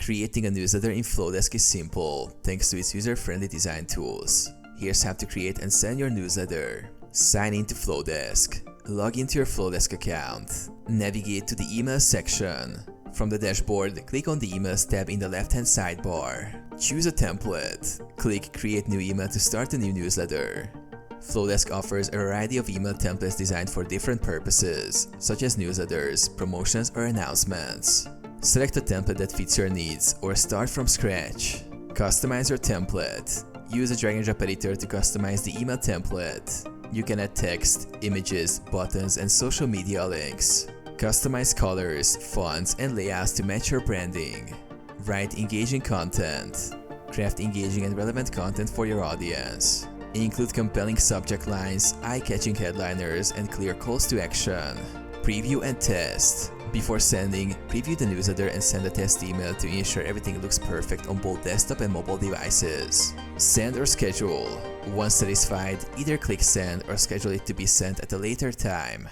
Creating a newsletter in Flodesk is simple, thanks to its user-friendly design tools. Here's how to create and send your newsletter. Sign into Flodesk. Log into your Flodesk account. Navigate to the Email section. From the dashboard, click on the Emails tab in the left-hand sidebar. Choose a template. Click Create New Email to start a new newsletter. Flodesk offers a variety of email templates designed for different purposes, such as newsletters, promotions, or announcements. Select a template that fits your needs, or start from scratch. Customize your template. Use a drag-and-drop editor to customize the email template. You can add text, images, buttons, and social media links. Customize colors, fonts, and layouts to match your branding. Write engaging content. Craft engaging and relevant content for your audience. Include compelling subject lines, eye-catching headliners, and clear calls to action. Preview and test. Before sending, preview the newsletter and send a test email to ensure everything looks perfect on both desktop and mobile devices. Send or schedule. Once satisfied, either click send or schedule it to be sent at a later time.